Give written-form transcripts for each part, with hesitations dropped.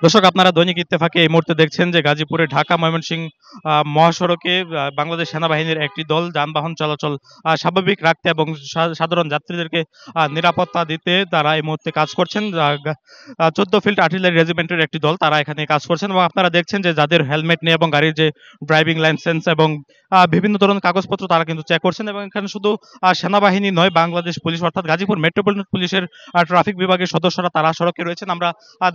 দর্শক, আপনারা দৈনিক ইত্তেফাকে এই মুহূর্তে দেখছেন যে গাজীপুরে ঢাকা ময়মনসিংহ মহাসড়কে বাংলাদেশ সেনাবাহিনীর একটি দল যানবাহন চলাচল স্বাভাবিক রাখতে এবং সাধারণ যাত্রীদেরকে নিরাপত্তা দিতে তারা এই মুহূর্তে কাজ করছেন। 14 ফিল্ড আর্টিলারি রেজিমেন্টের একটি দল তারা এখানে কাজ করছেন এবং আপনারা দেখছেন যে যাদের হেলমেট নেই এবং গাড়ির যে ড্রাইভিং লাইসেন্স এবং বিভিন্ন ধরনের কাগজপত্র তারা কিন্তু চেক করছেন। এবং এখানে শুধু সেনাবাহিনী নয়, বাংলাদেশ পুলিশ অর্থাৎ গাজীপুর মেট্রোপলিটন পুলিশের ট্রাফিক বিভাগের সদস্যরা তারা সড়কে রয়েছেন। আমরা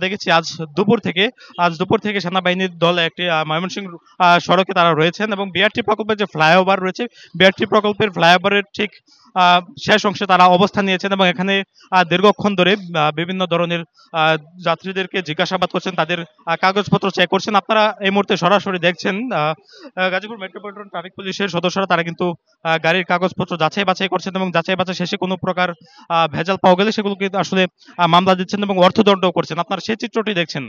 দেখেছি আজ দুপুর থেকে সেনাবাহিনীর দল একটি ময়মনসিংহ সড়কে তারা রয়েছেন এবং বিআরটি প্রকল্পের যে ফ্লাইওভার রয়েছে, বিআরটি প্রকল্পের ফ্লাইওভারের ঠিক শেষ অংশে তারা অবস্থান নিয়েছেন এবং এখানে দীর্ঘক্ষণ ধরে বিভিন্ন ধরনের যাত্রীদেরকে জিজ্ঞাসাবাদ করছেন, তাদের কাগজপত্র চেক করছেন। আপনারা এই মুহূর্তে সরাসরি দেখছেন গাজীপুর মেট্রোপলিটন ট্রাফিক পুলিশের সদস্যরা তারা কিন্তু গাড়ির কাগজপত্র যাচাই বাছাই করছেন এবং যাচাই বাছাই শেষে কোনো প্রকার ভেজাল পাওয়া গেলে সেগুলোকে আসলে মামলা দিচ্ছেন এবং অর্থদণ্ডও করছেন। আপনারা সেই চিত্রটি দেখছেন।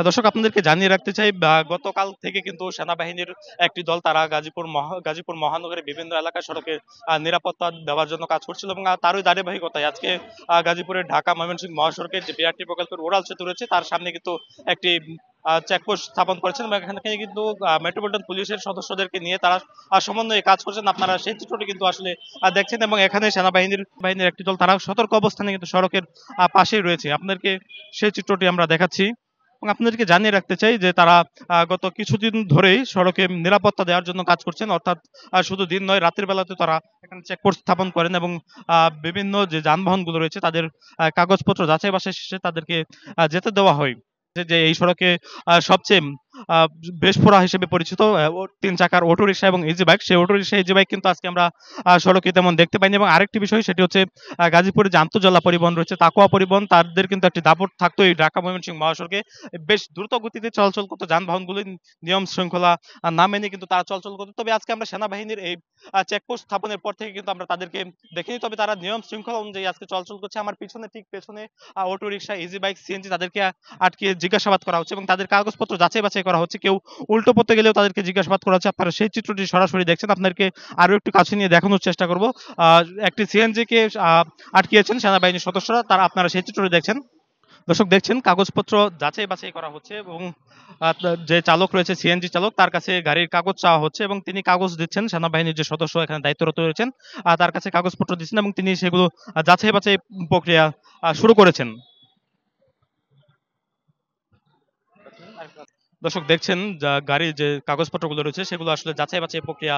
দর্শক, আপনাদেরকে জানিয়ে রাখতে চাই গতকাল থেকে কিন্তু সেনাবাহিনীর একটি দল তারা গাজীপুর মহানগরের বিভিন্ন এলাকায় সড়কে নিরাপত্তা দেওয়ার জন্য কাজ করছিল এবং তারই ধারাবাহিকতায় আজকে গাজীপুরের ঢাকা ময়মনসিংহ মহাসড়কের যে বিআরটি প্রকল্পের ওরাল সেতু রয়েছে তার সামনে কিন্তু একটি চেকপোস্ট স্থাপন করেছেন এবং এখানে কিন্তু মেট্রোপলিটন পুলিশের সদস্যদেরকে নিয়ে তারা সমন্বয়ে কাজ করছেন। আপনারা সেই চিত্রটি কিন্তু আসলে দেখছেন এবং এখানে সেনাবাহিনীর একটি দল তারা সতর্ক অবস্থানে কিন্তু সড়কের পাশেই রয়েছে। আপনাদেরকে সেই চিত্রটি আমরা দেখাচ্ছি এবং আপনাদেরকে জানিয়ে রাখতে চাই যে তারা গত কিছুদিন ধরেই সড়কে নিরাপত্তা দেওয়ার জন্য কাজ করছেন, অর্থাৎ শুধু দিন নয়, রাতের বেলাতে তারা এখানে চেকপোস্ট স্থাপন করেন এবং বিভিন্ন যে যানবাহনগুলো রয়েছে তাদের কাগজপত্র যাচাই বাছাই শেষে তাদেরকে যেতে দেওয়া হয়। যে এই সড়কে সবচেয়ে বেশপুরা হিসেবে পরিচিত 3 চাকার অটো রিক্সা এবং ইজি বাইক, সেই অটো রিক্সা ইজি বাইক কিন্তু আজকে আমরা সড়কে তেমন দেখতে পাইনি। এবং আরেকটি বিষয়, সেটি হচ্ছে গাজীপুরে যে আন্তঃজেলা পরিবহন রয়েছে তাকোয়া পরিবহন, তাদের কিন্তু একটি দাপট থাকতো এই ঢাকা ময়মনসিংহ মহাসড়কে। বেশ দ্রুত গতিতে চলাচল করতো যানবাহনগুলি, নিয়ম শৃঙ্খলা না মেনে কিন্তু তারা চলাচল করতো। তবে আজকে আমরা সেনাবাহিনীর এই চেকপোস্ট স্থাপনের পর থেকে কিন্তু আমরা তাদেরকে দেখিনি, তবে তারা নিয়ম শৃঙ্খলা অনুযায়ী আজকে চলাচল করছে। আমার ঠিক পেছনে auto rickshaw, easy bike, CNG তাদেরকে আটকে জিজ্ঞাসাবাদ করা হচ্ছে এবং তাদের কাগজপত্র যাচাই বাছাই করা হচ্ছে। কেউ উল্টো পথে গেলেও তাদেরকে জিজ্ঞাসাবাদ করা হচ্ছে। আপনারা সেই চিত্রটি সরাসরি দেখছেন। আপনাদেরকে আরো একটু কাছে নিয়ে দেখানোর চেষ্টা করব। একটি সিএনজি কে আটকিয়েছেন সেনাবাহিনীর সদস্যরা, তারা আপনারা সেই চিত্রটি দেখছেন। দর্শক দেখছেন কাগজপত্র যাচাই বাছাই করা হচ্ছে এবং যে চালক রয়েছে সিএনজি চালক, তার কাছে গাড়ির কাগজ চাওয়া হচ্ছে এবং তিনি কাগজ দিচ্ছেন। সেনাবাহিনীর যে সদস্য এখানে দায়িত্বরত রয়েছেন তার কাছে কাগজপত্র দিচ্ছেন এবং তিনি সেগুলো যাচাই বাছাই প্রক্রিয়া শুরু করেছেন। দর্শক দেখছেন গাড়ির যে কাগজপত্রগুলো রয়েছে সেগুলো আসলে যাচাই বাছাই প্রক্রিয়া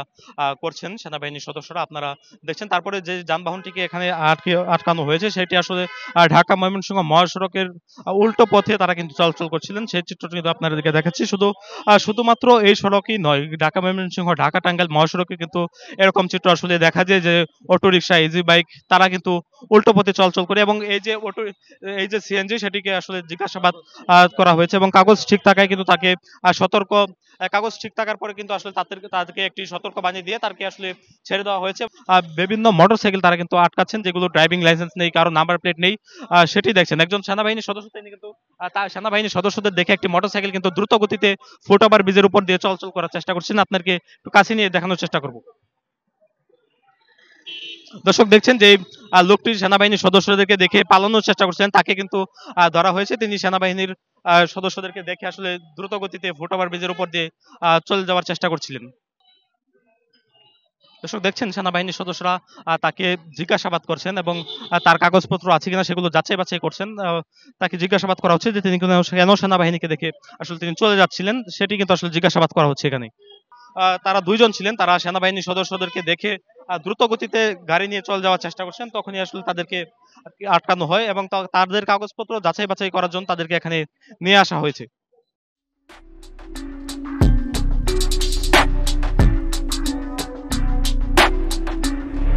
করছেন সেনাবাহিনীর সদস্যরা। আপনারা দেখছেন তারপরে যে যানবাহনটিকে এখানে আটকানো হয়েছে সেটি আসলে ঢাকা ময়মনসিংহ মহাসড়কের উল্টো পথে তারা কিন্তু চলাচল করছিলেন। সেই চিত্রটি কিন্তু আপনাদেরকে দেখাচ্ছি। শুধুমাত্র এই সড়কই নয়, ঢাকা ময়মনসিংহ ঢাকা টাঙ্গাইল মহাসড়কে কিন্তু এরকম চিত্র আসলে দেখা যায় যে অটো রিক্সা, ইজি বাইক তারা কিন্তু উল্টো পথে চলাচল করে এবং এই যে সিএনজি সেটিকে আসলে জিজ্ঞাসাবাদ করা হয়েছে এবং কাগজ ঠিক থাকায় কিন্তু তাকে কাগজ ঠিক থাকার পরে কিন্তু আসলে তাদেরকে একটি সতর্ক বাণী দিয়ে তাকে আসলে ছেড়ে দেওয়া হয়েছে। বিভিন্ন মোটরসাইকেল তারা কিন্তু আটকাচ্ছেন যেগুলো ড্রাইভিং লাইসেন্স নেই, কারো নাম্বার প্লেট নেই, সেটি দেখছেন। একজন সেনাবাহিনীর সদস্য তিনি কিন্তু তার সেনাবাহিনীর সদস্যদের দেখে একটি মোটরসাইকেল কিন্তু দ্রুত গতিতে ফুটওভার ব্রিজের উপর দিয়ে চলাচল করার চেষ্টা করছেন। আপনাকে একটু কাছে নিয়ে দেখানোর চেষ্টা করব। দর্শক দেখছেন যে লোকটি সেনাবাহিনীর সদস্যদেরকে দেখে পালানোর চেষ্টা করছেন, তাকে কিন্তু ধরা হয়েছে। তিনি সেনাবাহিনীর সদস্যদেরকে দেখে আসলে দ্রুত গতিতে ফুটওভার ব্রিজের উপর দিয়ে চলে যাওয়ার চেষ্টা করছিলেন। দর্শক দেখছেন সেনাবাহিনীর সদস্যরা তাকে জিজ্ঞাসাবাদ করছেন এবং তার কাগজপত্র আছে কিনা সেগুলো যাচাই বাছাই করছেন। তাকে জিজ্ঞাসাবাদ করা হচ্ছে যে তিনি কেন সেনাবাহিনীকে দেখে আসলে তিনি চলে যাচ্ছিলেন, সেটি কিন্তু আসলে জিজ্ঞাসাবাদ করা হচ্ছে এখানে। তারা দুইজন ছিলেন, তারা সেনাবাহিনীর সদস্যদেরকে দেখে দ্রুত গতিতে গাড়ি নিয়ে চলে যাওয়ার চেষ্টা করছেন। তখনই আসলে তাদেরকে আটকানো হয় এবং তাদের কাগজপত্র যাচাই বাছাই করার জন্য তাদেরকে এখানে নিয়ে আসা হয়েছে।